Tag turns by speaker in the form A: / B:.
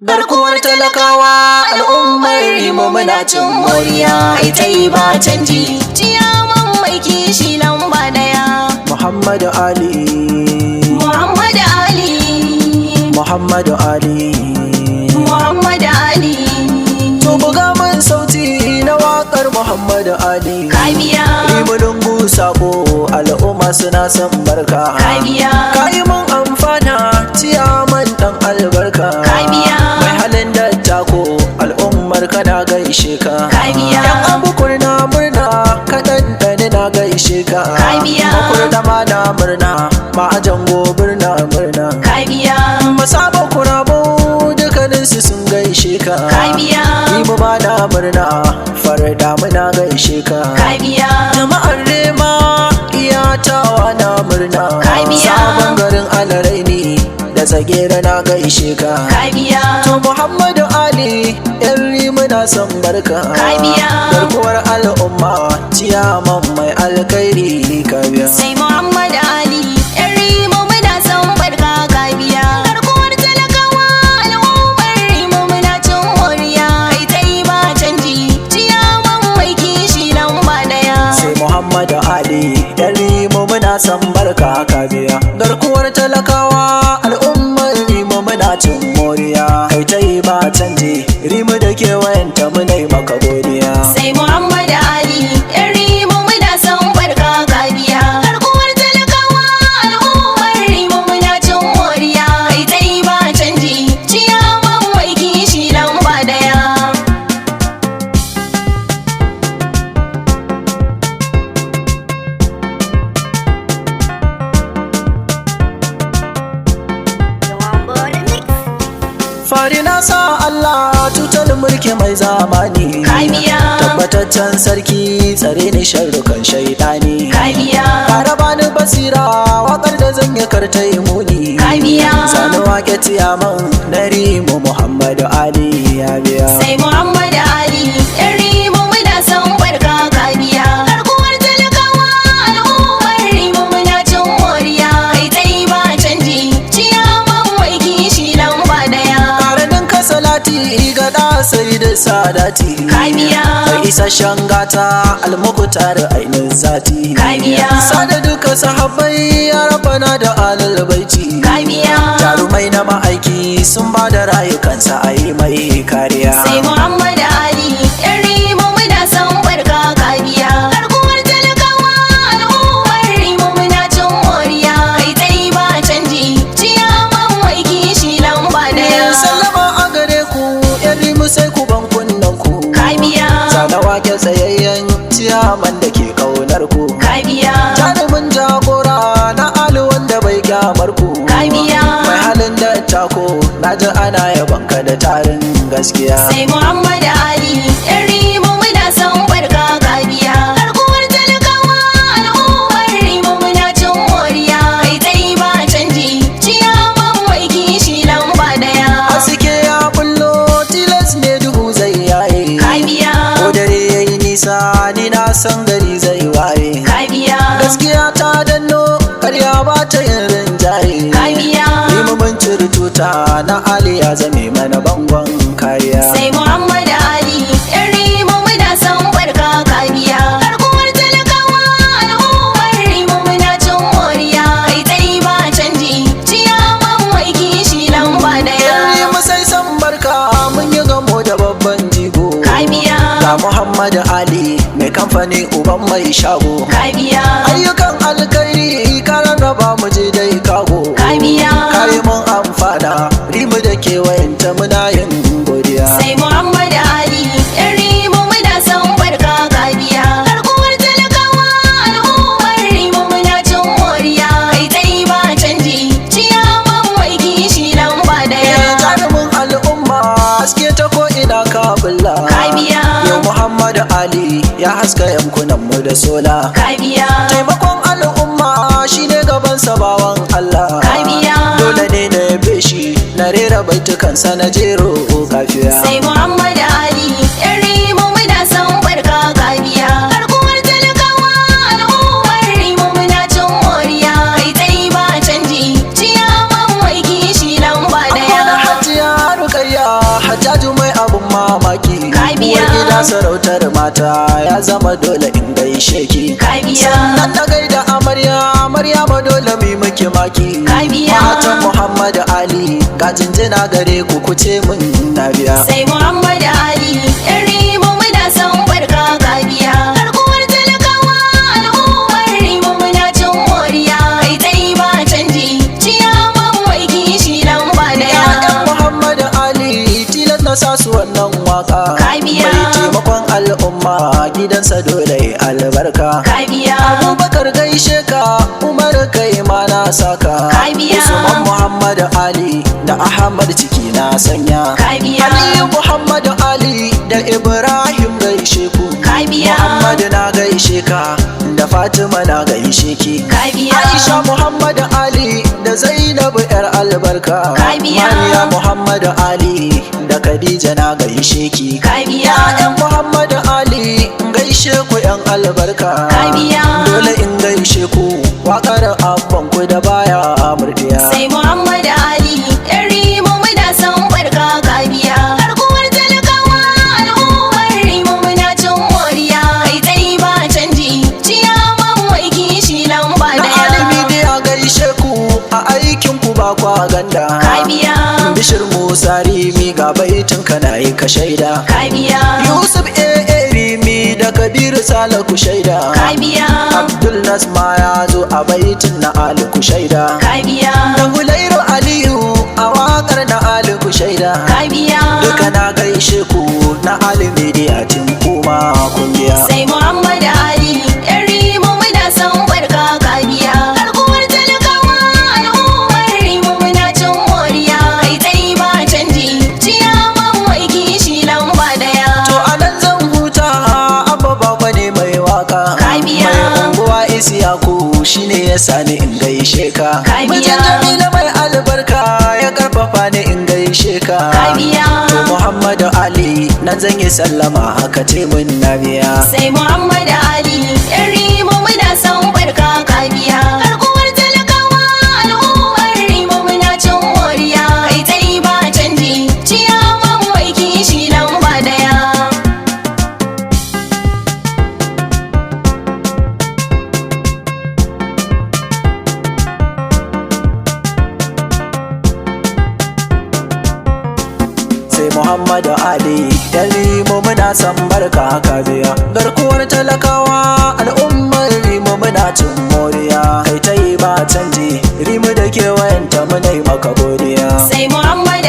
A: Garkuwar talakawa al'ummar mu muna cin moriya, ai ta yi ba canji. Ciyaman mai kishi lamba daya.
B: Muhammadu Ali.
A: Muhammadu Ali.
B: Muhammadu Ali.
A: Muhammadu Ali.
B: To buga mun sauti na waƙar Muhammadu Ali.
A: Kabiya.
B: Rimulungu sako al'umma suna son barka.
A: Kabiya.
B: Kayi mun amfana ciyaman dan albarka.
A: Kabiya.
B: Mai halin da tako al'ummar ka na gaishe ka.
A: Kabiya.
B: Yan abukur na murna kaɗan ɗani na gaishe ka.
A: Kabiya.
B: Makur da ma na murna ma a jango birna murna.
A: Kabiya.
B: Masaba kurabu dukkaninsu sun gaishe ka.
A: Kabiya.
B: Ibu ma na murna farda muna gaishe ka.
A: Kabiya.
B: Jama'ar rema iyatawa na murna.
A: Kabiya.
B: Sabon garin alaraini da tsagera na gaishe ka.
A: Kabiya.
B: To Muhammadu Ali yan muna son barka.
A: Kabiya.
B: Garkuwar al'umma ciyaman mai alkhairi kabiya.
A: Sai Muhammadu Ali yan rimo muna son barka. Kabiya. Garkuwar talakawa al'ummar rimo muna cin moriya, ai ta yi ba canji. Ciyaman mai kishi lamba daya.
B: Sai Muhammadu Ali yan muna son barka kabiya. Garkuwar talakawa al'ummar rimo muna cin moriya, kai ta yi ba canji. Rimu da kewayenta muna yi maka godiya.
A: Sai Muhammadu Ali yan rimo muna son barka. Kabiya. Garkuwar talakawa al'ummar rimo muna cin moriya, ai ta yi ba canji. Ciyaman mai kishi lamba daya.
B: Fari na sa Allah tutar mulki mai zamani.
A: Kabiya.
B: Tabbataccen sarki tsare ni sharrukan shaidani.
A: Kabiya.
B: Kara bani basira waƙar da zan yi karta yi muni.
A: Kabiya.
B: Sani wake ciyaman na rimu Muhammadu Ali ya biya.
A: Sai Muhammadu Ali yan rimo muna son barka. Kabiya. Garkuwar talakawa al'ummar rimo muna cin moriya, ai ta yi ba canji. Ciyaman mai kishi lamba daya.
B: Karanin ka salati ga da sai da sadati.
A: Kabiya.
B: Mai isasshen gata almukutar ainihin zati.
A: Kabiya.
B: Sada duka sahabbai ya rabana da alal baiti.
A: Kabiya.
B: Jarumai na ma'aiki sun ba da rayukansa a yi mai kariya.
A: Sai Muhammadu Ali yan rimo muna son barka. Kabiya. Garkuwar talakawa al'ummar rimo muna cin moriya, ai ta yi ba canji. Ciyaman mai kishi lamba daya.
B: Sallama a gare ku yan rimu sai ku ban kunnen ku.
A: Kabiya.
B: Zana wake tsayayyen ciyaman da ke kaunar ku.
A: Kabiya.
B: Jarumin jagora na alu wanda bai kyamar ku.
A: Kabiya.
B: Mai halin da tako na ji ana yabanka da tarin gaskiya.
A: Sai Muhammadu Ali yan rimo muna son barka. Kabiya. Garkuwar talakawa al'ummar rimo muna cin moriya, ai ta yi ba canji. Ciyaman mai kishi lamba daya.
B: Haske ya bullo tilas ne duhu zai yaye.
A: Kabiya.
B: Ko dare yayi nisa ni na san gari zai waye.
A: Kabiya.
B: Gaskiya ta danno karya ba ta yin rinjaye.
A: Kabiya.
B: Rimu mun ciri tuta na Ali ya zame mana bangon kariya.
A: Sai Muhammadu Ali yan rimo muna son barka. Kabiya. Garkuwar talakawa al'ummar rimo muna cin moriya, ai ta yi ba canji. Ciyaman mai kishi lamba daya.
B: Rimu sai san barka mun yi gamo da babban jigo.
A: Kabiya.
B: Ga Muhammadu Ali mai kamfani uban mai shago.
A: Kabiya.
B: Ayyukan alkhairi karan raba mu je dai kago.
A: Kabiya.
B: Kayi mun amfana rimu da kewayenta muna yin godiya.
A: Sai Muhammadu Ali yan rimo muna son barka. Kabiya. Garkuwar talakawa al'ummar rimo muna cin moriya, ai ta yi ba canji. Ciyaman mai kishi lamba daya.
B: Jarumin al'umma haske ta ko ina ka bulla.
A: Kabiya.
B: Yau Muhammadu Ali ya haska yankunan mu da sola.
A: Kabiya.
B: Taimakon al'umma shine gaban sabawan Allah.
A: Kabiya.
B: Dole ne na yabe shi na rera baitukansa na jero kafiya.
A: Sai Muhammadu Ali yan rimo muna son barka. Kabiya. Garkuwar talakawa al'ummar rimo muna cin moriya, ai ta yi ba canji. Ciyaman mai kishi lamba daya.
B: Hajiya Rukayya sarautar mata ya zama dole in gaishe ki.
A: Kabiya.
B: Sannan na gaida amarya, Maryama dole mu miki maki.
A: Kabiya.
B: Matan Muhammad Ali ga jinjina gare ku kuce mun na biya.
A: Sai Muhammad Ali yan Rimo muna son barka kabiya. Garkuwar talakawa al'ummar Rimo muna cin moriya. Kai tai ba canji ciyaman mai kishi lamba daya.
B: Ya'yan Muhammad Ali tilas na sa su wannan waka.
A: Kabiya.
B: Mai taimakon al'umma gidansa dole albarka.
A: Kabiya.
B: Abubakar gaishe ka, Umar kai ma na saka.
A: Kabiya.
B: Usman Muhammad Ali da Ahmad ciki na sanya.
A: Kabiya.
B: Aliyu Muhammad Ali da Ibrahim gaishe ku.
A: Kabiya.
B: Muhammad na gaishe ka da Fatima na gaishe ki.
A: Kabiya.
B: Aisha Muhammad Ali da Zainab yar albarka.
A: Kabiya.
B: Mariya Muhammad Ali da Khadija na gaishe ki.
A: Kabiya.
B: Ya'yan Muhammad Ali gaishe ku yan albarka.
A: Kabiya.
B: Dole in gaishe ku waƙar abban ku da baya murdiya.
A: Sai Muhammad Ali yan Rimo muna son barka kabiya. Garkuwar talakawa al'ummar Rimo muna cin moriya. Kai tai ba canji ciyaman mai kishi lamba
B: Na
A: daya.
B: alimi ya gaishe ku a aikin ku ba kwa ganda.
A: Kabiya.
B: Bishir Musa Rimi ga baitin ka na yi ka shaida.
A: Kabiya.
B: Yusuf Rimi da Kabiru Sale ku shaida.
A: Kabiya.
B: Abdul Nasma ya zo a baitin na Ali ku shaida.
A: Kabiya.
B: Da Hulairu Aliyu a waƙar na Ali ku shaida.
A: Kabiya.
B: Duka na gaishe ku na Ali Media Team kuma kun biya.
A: Sai Muhammad Ali yan Rimo muna son barka kabiya. Garkuwar talakawa al'ummar Rimo muna cin moriya. Kai tai ba canji ciyaman mai kishi lamba daya.
B: To anan zan huta abba baba ne mai waka.
A: Kabiya.
B: Mai unguwa Isiyaku shine ya sani in gaishe ka.
A: Kabiya.
B: Mijin Jamila mai albarka ya karfafa ni in gaishe ka.
A: Kabiya.
B: To Muhammadu Ali nan zan yi sallama haka ce mun na biya.
A: Sai Muhammad Ali yan Rimo muna son barka kabiya. Garkuwar talakawa al'ummar Rimo muna cin moriya. Kai tai ba canji ciyaman mai kishi lamba daya.
B: Sai Muhammadu Ali yan Rimo muna son barka haka biya. Garkuwar talakawa al'ummar Rimo muna cin moriya. Kai ta yi ba canji Rimo da kewayenta muna yi maka godiya.
A: Sai Muhammad